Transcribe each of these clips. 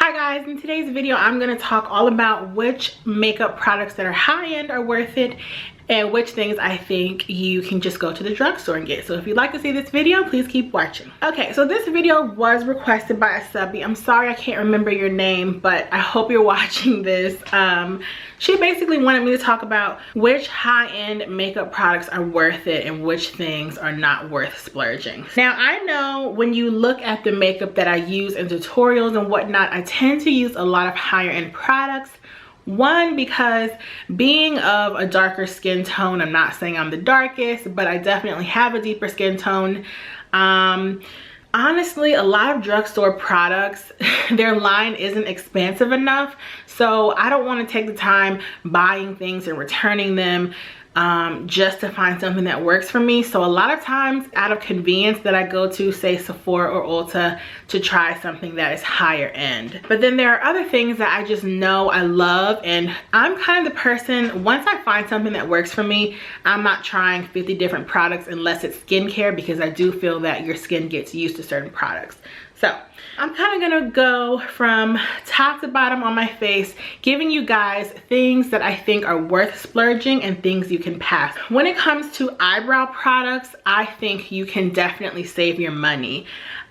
Hi guys, in today's video I'm going to talk all about which makeup products that are high-end are worth it and which things I think you can just go to the drugstore and get. So if you'd like to see this video, please keep watching. Okay, so this video was requested by a subbie. I'm sorry I can't remember your name, but I hope you're watching this. She basically wanted me to talk about which high-end makeup products are worth it and which things are not worth splurging. Now, I know when you look at the makeup that I use in tutorials and whatnot, I tend to use a lot of higher-end products. One, because being of a darker skin tone, I'm not saying I'm the darkest, but I definitely have a deeper skin tone. Honestly, a lot of drugstore products, their line isn't expansive enough. So I don't want to take the time buying things and returning them just to find something that works for me. So a lot of times out of convenience that I go to, say Sephora or Ulta, to try something that is higher end. But then there are other things that I just know I love, and I'm kind of the person, once I find something that works for me, I'm not trying 50 different products unless it's skincare, because I do feel that your skin gets used to certain products. So I'm kind of gonna go from top to bottom on my face, giving you guys things that I think are worth splurging and things you can pass. When it comes to eyebrow products, I think you can definitely save your money.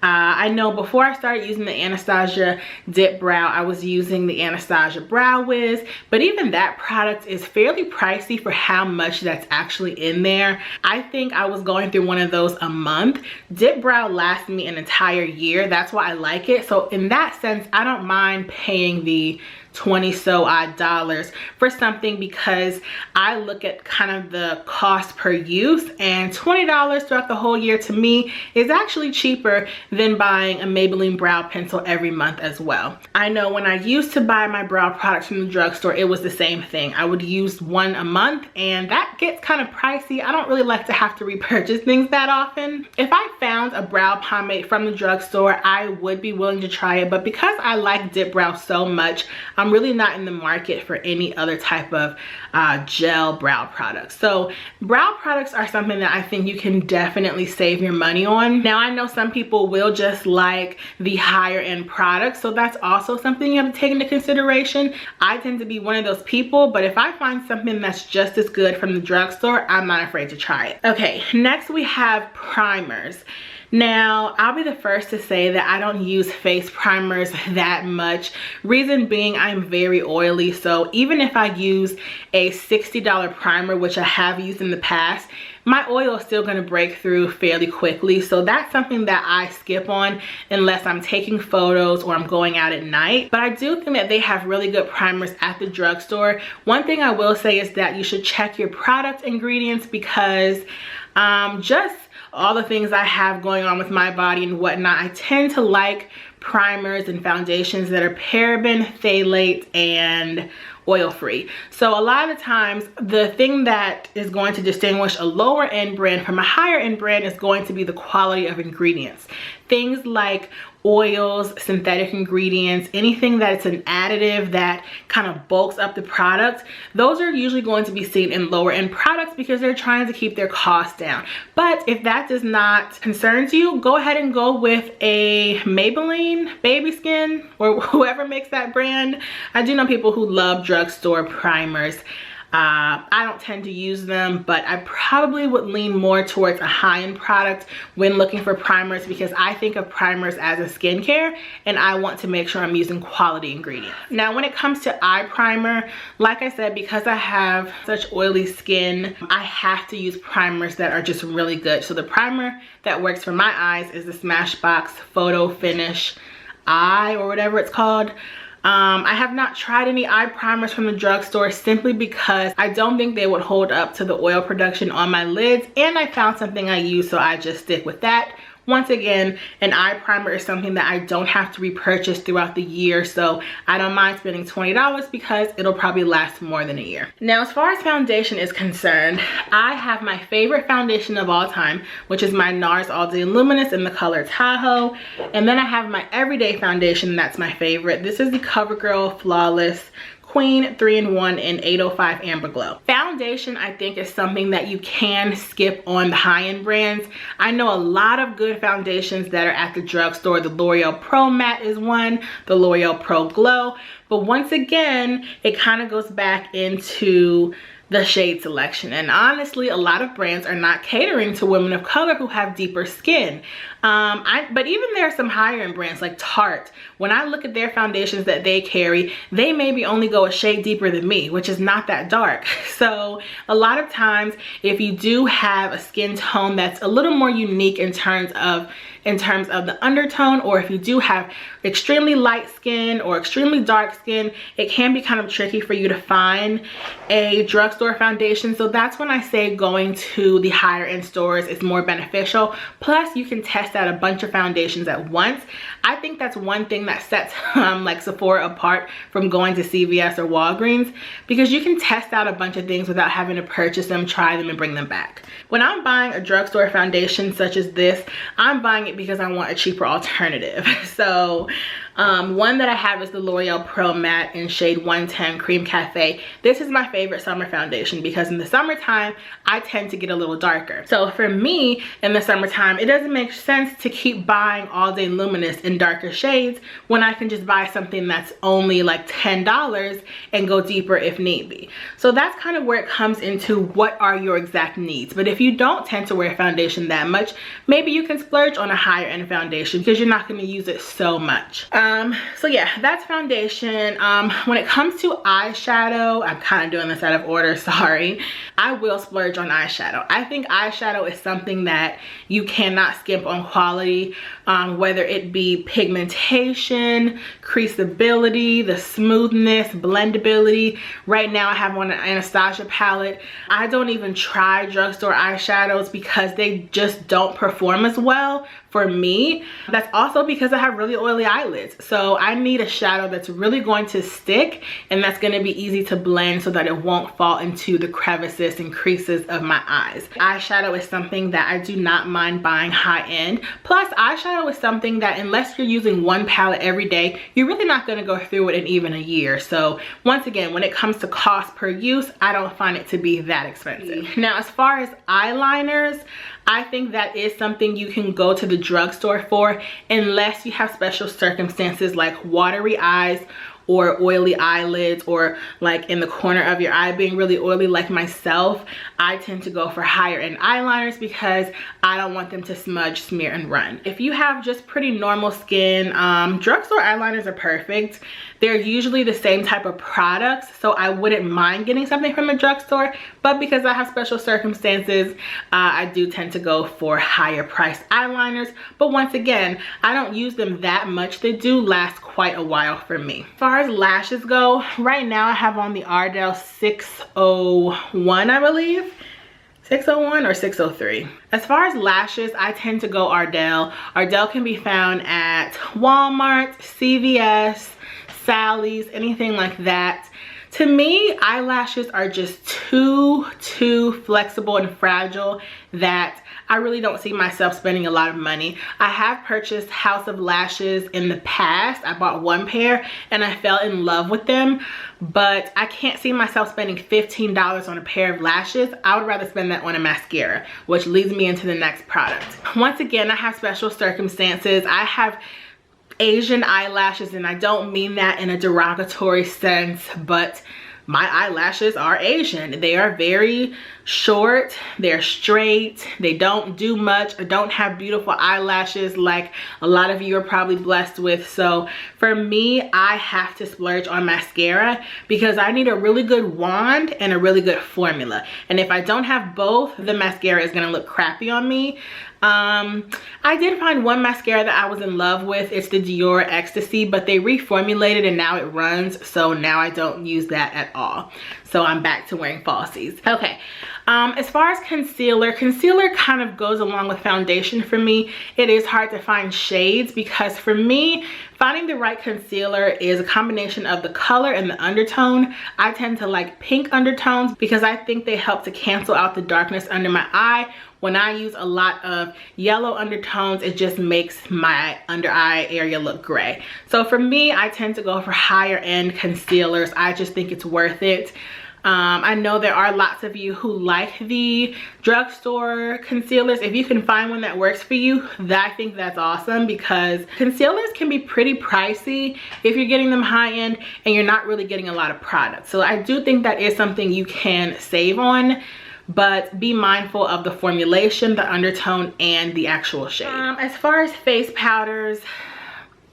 I know before I started using the Anastasia Dip Brow, I was using the Anastasia Brow Wiz, but even that product is fairly pricey for how much that's actually in there. I think I was going through one of those a month. Dip Brow lasts me an entire year. That's why I like it. So in that sense, I don't mind paying the 20 so odd dollars for something, because I look at kind of the cost per use, and $20 throughout the whole year to me is actually cheaper than buying a Maybelline brow pencil every month as well. I know when I used to buy my brow products from the drugstore, it was the same thing. I would use one a month, and that gets kind of pricey. I don't really like to have to repurchase things that often. If I found a brow pomade from the drugstore, I would be willing to try it, but because I like Dip Brow so much, I'm really not in the market for any other type of gel brow products. So brow products are something that I think you can definitely save your money on. Now, I know some people will just like the higher end products, so that's also something you have to take into consideration. I tend to be one of those people, but if I find something that's just as good from the drugstore, I'm not afraid to try it. Okay, next we have primers. Now, I'll be the first to say that I don't use face primers that much. Reason being, I'm very oily. So even if I use a $60 primer, which I have used in the past, my oil is still going to break through fairly quickly. So that's something that I skip on unless I'm taking photos or I'm going out at night. But I do think that they have really good primers at the drugstore. One thing I will say is that you should check your product ingredients, because just all the things I have going on with my body and whatnot, I tend to like primers and foundations that are paraben, phthalate, and oil-free. So a lot of the times, the thing that is going to distinguish a lower end brand from a higher end brand is going to be the quality of ingredients. Things like oils, synthetic ingredients, anything that's an additive that kind of bulks up the product, those are usually going to be seen in lower end products because they're trying to keep their costs down. But if that does not concern you, go ahead and go with a Maybelline Baby Skin or whoever makes that brand. I do know people who love drugstore primers. I don't tend to use them, but I probably would lean more towards a high-end product when looking for primers, because I think of primers as a skincare and I want to make sure I'm using quality ingredients. Now, when it comes to eye primer, like I said, because I have such oily skin, I have to use primers that are just really good. So the primer that works for my eyes is the Smashbox Photo Finish Eye, or whatever it's called. I have not tried any eye primers from the drugstore simply because I don't think they would hold up to the oil production on my lids, and I found something I use, so I just stick with that. Once again, an eye primer is something that I don't have to repurchase throughout the year, so I don't mind spending $20 because it'll probably last more than a year. Now, as far as foundation is concerned, I have my favorite foundation of all time, which is my NARS All Day Luminous in the color Tahoe. And then I have my everyday foundation that's my favorite. This is the CoverGirl Flawless Queen 3-in-1 in 805 Amber Glow. Foundation, I think, is something that you can skip on the high-end brands. I know a lot of good foundations that are at the drugstore. The L'Oreal Pro Matte is one, the L'Oreal Pro Glow. But once again, it kind of goes back into the shade selection, and honestly a lot of brands are not catering to women of color who have deeper skin. But even there are some higher end brands like Tarte. When I look at their foundations that they carry, they maybe only go a shade deeper than me, which is not that dark. So a lot of times if you do have a skin tone that's a little more unique in terms of the undertone, or if you do have extremely light skin or extremely dark skin, it can be kind of tricky for you to find a drugstore foundation. So that's when I say going to the higher end stores is more beneficial. Plus you can test out a bunch of foundations at once. I think that's one thing that sets like Sephora apart from going to CVS or Walgreens, because you can test out a bunch of things without having to purchase them, try them, and bring them back. When I'm buying a drugstore foundation such as this, I'm buying it because I want a cheaper alternative. So one that I have is the L'Oreal Pro Matte in shade 110 Cream Cafe. This is my favorite summer foundation because in the summertime I tend to get a little darker. So for me in the summertime, it doesn't make sense to keep buying All Day Luminous in darker shades when I can just buy something that's only like $10 and go deeper if need be. So that's kind of where it comes into what are your exact needs. But if you don't tend to wear foundation that much, maybe you can splurge on a higher end foundation because you're not going to use it so much. So yeah, that's foundation. When it comes to eyeshadow, I'm kind of doing this out of order, sorry. I will splurge on eyeshadow. I think eyeshadow is something that you cannot skimp on quality, whether it be pigmentation, creaseability, the smoothness, blendability. Right now I have on an Anastasia palette. I don't even try drugstore eyeshadows because they just don't perform as well for me. That's also because I have really oily eyelids. So I need a shadow that's really going to stick and that's going to be easy to blend so that it won't fall into the crevices and creases of my eyes. Eyeshadow is something that I do not mind buying high end. Plus eyeshadow is something that unless you're using one palette every day, you're really not going to go through it in even a year. So once again, when it comes to cost per use, I don't find it to be that expensive. Now as far as eyeliners, I think that is something you can go to the drugstore for unless you have special circumstances like watery eyes or oily eyelids, or like in the corner of your eye being really oily like myself. I tend to go for higher end eyeliners because I don't want them to smudge, smear, and run. If you have just pretty normal skin, drugstore eyeliners are perfect. They're usually the same type of products, so I wouldn't mind getting something from a drugstore, but because I have special circumstances, I do tend to go for higher priced eyeliners. But once again, I don't use them that much. They do last quite a while for me. As far as lashes go, right now I have on the Ardell 601, I believe. 601 or 603. As far as lashes, I tend to go Ardell. Ardell can be found at Walmart, CVS, Sally's, anything like that. To me, eyelashes are just too flexible and fragile that I really don't see myself spending a lot of money. I have purchased House of Lashes in the past. I bought one pair and I fell in love with them, but I can't see myself spending $15 on a pair of lashes. I would rather spend that on a mascara, which leads me into the next product. Once again, I have special circumstances. I have Asian eyelashes, and I don't mean that in a derogatory sense, but my eyelashes are Asian. They are very short, they're straight, they don't do much, or don't have beautiful eyelashes like a lot of you are probably blessed with. So for me, I have to splurge on mascara because I need a really good wand and a really good formula. And if I don't have both, the mascara is gonna look crappy on me. I did find one mascara that I was in love with. It's the Dior Ecstasy, but they reformulated and now it runs, so now I don't use that at all. So I'm back to wearing falsies. Okay, As far as concealer kind of goes along with foundation for me. It is hard to find shades because for me, finding the right concealer is a combination of the color and the undertone. I tend to like pink undertones because I think they help to cancel out the darkness under my eye. When I use a lot of yellow undertones, it just makes my under eye area look gray. So for me, I tend to go for higher end concealers. I just think it's worth it. I know there are lots of you who like the drugstore concealers. If you can find one that works for you, I think that's awesome, because concealers can be pretty pricey if you're getting them high end and you're not really getting a lot of product. So I do think that is something you can save on, but be mindful of the formulation, the undertone, and the actual shade. As far as face powders,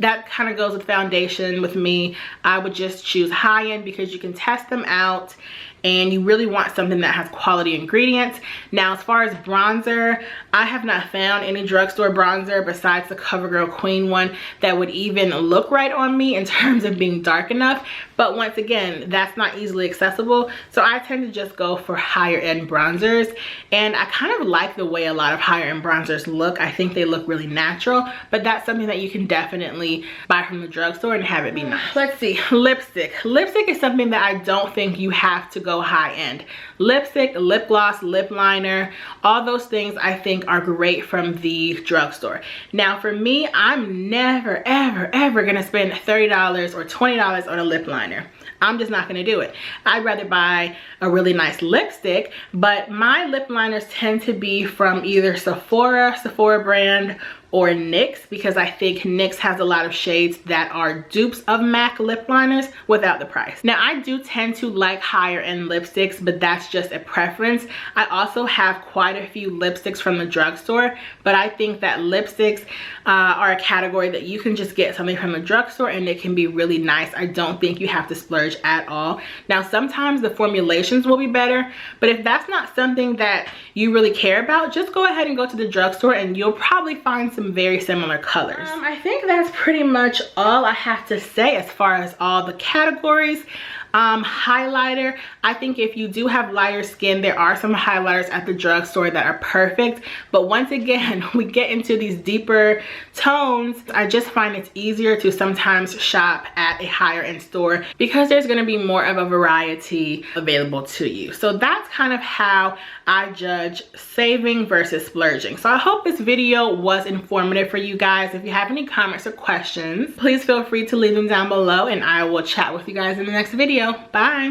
that kind of goes with foundation with me. I would just choose high end because you can test them out and you really want something that has quality ingredients. Now, as far as bronzer, I have not found any drugstore bronzer besides the CoverGirl Queen one that would even look right on me in terms of being dark enough. But once again, that's not easily accessible. So I tend to just go for higher end bronzers. And I kind of like the way a lot of higher end bronzers look. I think they look really natural, but that's something that you can definitely buy from the drugstore and have it be nice. Let's see, lipstick. Lipstick is something that I don't think you have to go high end. Lipstick, lip gloss, lip liner, all those things I think are great from the drugstore. Now for me, I'm never ever gonna spend $30 or $20 on a lip liner. I'm just not gonna do it. I'd rather buy a really nice lipstick, but my lip liners tend to be from either Sephora brand, or NYX, because I think NYX has a lot of shades that are dupes of MAC lip liners without the price. Now, I do tend to like higher end lipsticks, but that's just a preference. I also have quite a few lipsticks from the drugstore, but I think that lipsticks are a category that you can just get something from the drugstore and it can be really nice. I don't think you have to splurge at all. Now, sometimes the formulations will be better, but if that's not something that you really care about, just go ahead and go to the drugstore and you'll probably find some very similar colors. I think that's pretty much all I have to say as far as all the categories. Highlighter, I think if you do have lighter skin, there are some highlighters at the drugstore that are perfect, but once again, we get into these deeper tones, I just find it's easier to sometimes shop at a higher end store because there's going to be more of a variety available to you. So that's kind of how I judge saving versus splurging. So I hope this video was informative for you guys. If you have any comments or questions, please feel free to leave them down below and I will chat with you guys in the next video. Bye.